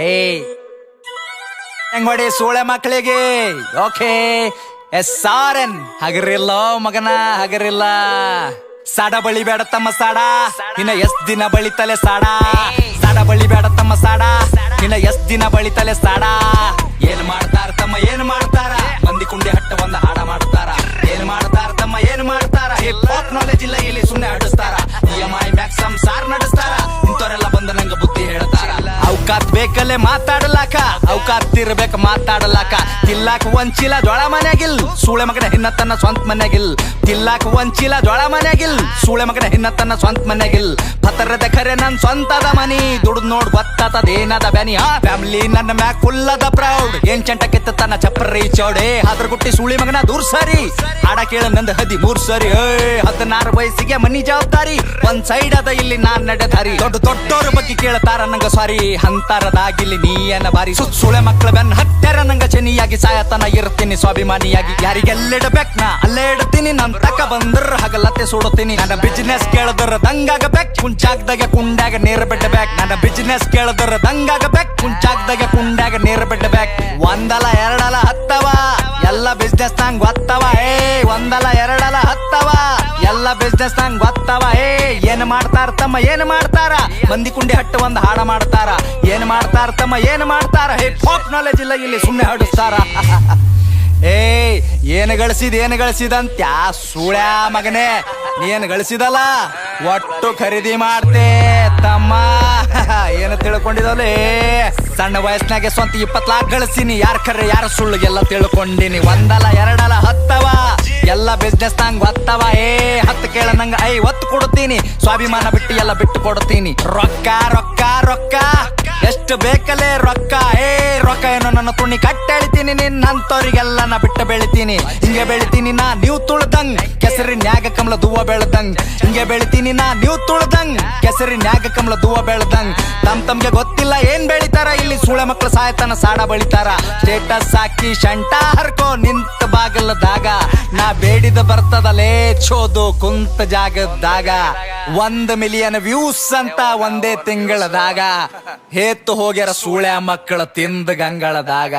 ಏಯ್ ಹೆಂಗೊಡಿ ಸೂಳೆ ಮಕ್ಕಳಿಗೆ ಓಕೆ SRN ಹಗರಿಲ್ಲ ಮಗನ ಹಗರಿಲ್ಲ. ಸಾಡ ಬಳಿ ಬೇಡ ತಮ್ಮ ಸಾಡ ಇನ್ನ ಎಷ್ಟ್ ದಿನ ಬಳಿತಲೆ ಸಾಡ. ಸಾಡ ಬಳಿ ಬೇಡ ತಮ್ಮ ಸಾಡ ಇನ್ನ ಎಷ್ಟ್ ದಿನ ಬಳಿತಲೆ ಸಾಡ. ಏನ್ ಮಾಡ್ತಾರ ತಮ್ಮ ಏನ್ ಮಾಡ್ತಾರ, ಮಂದಿ ಕುಂಡಿ ಹಟ್ಟ ಒಂದ ಹಾಡ ಮಾಡ್ತಾರ. ಏನ್ ಮಾಡ್ತಾರ ತಮ್ಮ ಏನ್ ಮಾಡ್ತಾರ, ಹಿಪ್ ಹಾಪ್ ನಾಲೆಜ್ ಇಲ್ಲ ಇಲ್ಲಿ ಸುಮ್ನೆ ಆಡಿಸ್ತಾರ. EMI ಮ್ಯಾಕ್ಸಮ್ ಸಾರ್ ನಡೆಸ್ತಾರ, ಇಂಥವ್ರೆಲ್ಲ ಬಂದ ನಂಗ ಬುದ್ಧಿ ಹೇಳ್ತಾರ. ಅವಕಾತ್ ಬೇಕಲ್ಲೇ ಮಾತಾಡಲಾಕ, ಅವಕಾತ್ ಇರ್ಬೇಕ ಮಾತಾಡಲಾಕ. ತಿಲ್ಲಾಕ ಒಂಚಿಲ ಜೋಳ ಮನ್ಯಾಗಿಲ್, ಸೂಳೆ ಮಗನ ಹಿನ್ನತನ ಸ್ವಂತ ಮನ್ಯಾಗಿಲ್. ತಿಲ್ಲಾಕ ಒಂಚಿಲ ಜೋಳ ಮನ್ಯಾಗಿಲ್, ಸೂಳೆ ಮಗನ ಹಿನ್ನತನ ಸ್ವಂತ ಮನ್ಯಾಗಿಲ್. ಪತರದ ಖರೆ ನನ್ ಸ್ವಂತದ ಮನಿ, ದುಡ್ದು ನೋಡ್ ಗೊತ್ತಾತದೇನದ ಬ್ಯಾನಿ. ಫ್ಯಾಮಿಲಿ ನನ್ನ ಮ್ಯಾಕ್ ಫುಲ್ ಅದ ಪ್ರೌಡ್, ಏನ್ ಚಂಟ ಕೆತ್ತನ ಚಪ್ಪರಿ ಚೌಡೆ. ಅದ್ರ ಗುಟ್ಟಿ ಸೂಳಿ ಮಗನ ದೂರ್ ಸರಿ, ಹಾಡ ಕೇಳ ನಂದ 13 ಸರಿ. 16 ವಯಸ್ಸಿಗೆ ಮನಿ ಜವಾಬ್ದಾರಿ, ಒಂದ್ ಸೈಡ್ ಅದ ಇಲ್ಲಿ ನಾನ್ ನಡೆದಾರಿ. ದೊಡ್ಡೋರ ಬಗ್ಗೆ ಕೇಳ್ತಾರ ನಂಗ ಸಾರಿ, ಅಂತರದಾಗಿಲ್ಲಿ ನೀಯನ ಬಾರಿ. ಸುಳೆ ಮಕ್ಕಳ ಬೆನ್ನ ಹತ್ಯಾರ ನಂಗ ಚೆನ್ನಿಯಾಗಿ, ಸಾಯತನ ಇರ್ತೀನಿ ಸ್ವಾಭಿಮಾನಿಯಾಗಿ. ಯಾರಿಗೆಲ್ಲಿಡಬೇಕ್ ನಾ ಅಲ್ಲೇ ಇಡ್ತೀನಿ, ನನ್ ತಕ ಬಂದ್ರ ಹಗಲತ್ತೆ ಸುಡುತ್ತೀನಿ. ನನ್ನ ಬಿಸಿನೆಸ್ ಕೇಳದ್ರ ದಂಗಾಗಬೇಕ್, ಕುಂಚಾಗ್ದಾಗ ಕುಂಡ್ಯಾಗ ನೀರ್ ಬಿಡ್ಬೇಕ್. ನನ್ನ ಬಿಸಿನೆಸ್ ಕೇಳದ್ರ ದಂಗಾಗಬೇಕ್, ಕುಂಚಾಗ್ದಾಗ ಕುಂಡ್ಯಾಗ ನೀರ್ ಬಿಡ್ಬೇಕ್. ಒಂದಲ ಎರಡಲ ಹತ್ತವ ಎಲ್ಲ ಬಿಸ್ನೆಸ್ ನಂಗ್ ಗೊತ್ತವ. ಒಂದಲ ಎರಡಲ ಹತ್ತವ ಎಲ್ಲ ಬಿಸ್ನೆಸ್ ನಂಗ್ ಗೊತ್ತವ. ಏನ್ ಮಾಡ್ತಾರ ತಮ್ಮ ಏನ್ ಮಾಡ್ತಾರ, ಮಂದಿ ಕುಂಡಿ ಹಟ್ಟ ಒಂದ್ ಹಾಡ ಮಾಡ್ತಾರ. ಏನ್ ಮಾಡ್ತಾರ ತಮ್ಮ ಏನ್ ಮಾಡ್ತಾರ, ಹಿಪ್ ಹಾಪ್ ನಾಲೆಜ್ ಇಲ್ಲ ಇಲ್ಲಿ ಸುಮ್ನೆ ಹಾಡಿಸ್ತಾರ. ಏನು ಗಳಿಸಿದಂತ್ಯಾ ಸೂಳ್ಯಾ ಮಗನೇ, ನೀನ್ ಗಳಿಸಿದಲ್ಲ ಒಟ್ಟು ಖರೀದಿ ಮಾಡ್ತೆ ತಮ್ಮ. ಏನು ತಿಳ್ಕೊಂಡಿದಲೇ, ಸಣ್ಣ ವಯಸ್ಸಿನಾಗೆ ಸ್ವಂತ 20 ಲಾಖ ಗಳಿಸಿನಿ. ಯಾರ ಖರೆ ಯಾರ ಸುಳ್ಳಿಗೆಲ್ಲ ತಿಳ್ಕೊಂಡಿನಿ. ಒಂದಲ ಎರಡಲ ಹತ್ತವ ಎಲ್ಲ ಬಿಸ್ನೆಸ್ ನಂಗ್ ಗೊತ್ತವ. ಹತ್ತು ಕೇಳ ನಂಗ 50 ಕೊಡ್ತೀನಿ, ಸ್ವಾಭಿಮಾನ ಬಿಟ್ಟು ಎಲ್ಲ ಬಿಟ್ಟು ಕೊಡ್ತೀನಿ. ರೊಕ್ಕ ರೊಕ್ಕ ರೊಕ್ಕ ಎಷ್ಟು ಬೇಕಲೇ ರೊಕ್ಕ. ರೊಕ್ಕ ಏನೋ ನನ್ನ ತುಣಿ ಕಟ್ಟೆಳಿತೀನಿ, ನಿನ್ನಂತವ್ರಿಗೆಲ್ಲ ನಾ ಬಿಟ್ಟು ಬೆಳಿತೀನಿ. ಹಿಂಗೆ ಬೆಳಿತೀನಿ ನಾ ನೀವು ತುಳ್ದಂಗ್, ಕೆಸರಿನ್ಯಾಗ ಕಮಲ ದೂವ ಬೆಳ್ದಂಗ್. ಹಿಂಗೆ ಬೆಳಿತೀನಿ ನಾ ನೀವು ತುಳ್ದಂಗ್, ಕೆಸರಿನ್ಯಾಗ ಕಮಲ ದೂವ ಬೆಳ್ದಂಗ್. ತಮ್ಗೆ ಗೊತ್ತಿಲ್ಲ ಏನ್ ಬೆಳಿತಾರ, ಇಲ್ಲಿ ಸೂಳೆ ಮಕ್ಕಳು ಸಾಯತನ ಸಾಡ ಬಳಿತಾರ. ಸ್ಟೇಟಸ್ ಹಾಕಿ ಶಂಟ ಹರ್ಕೋ ನಿಂತ ಬಾಗಲದಾಗ, ನಾ ಬೇಡಿದ ಬರ್ತದಲೇ ಚೋದು ಕುಂತ ಜಾಗದಾಗ. 1 ಮಿಲಿಯನ್ ವ್ಯೂಸ್ ಅಂತ ಒಂದೇ ತಿಂಗಳದಾಗ, ಹೇತ್ತು ಹೋಗ್ಯಾರ ಸೂಳೆ ಮಕ್ಕಳ ತಿಂದ ಗಂಗಳದಾಗ.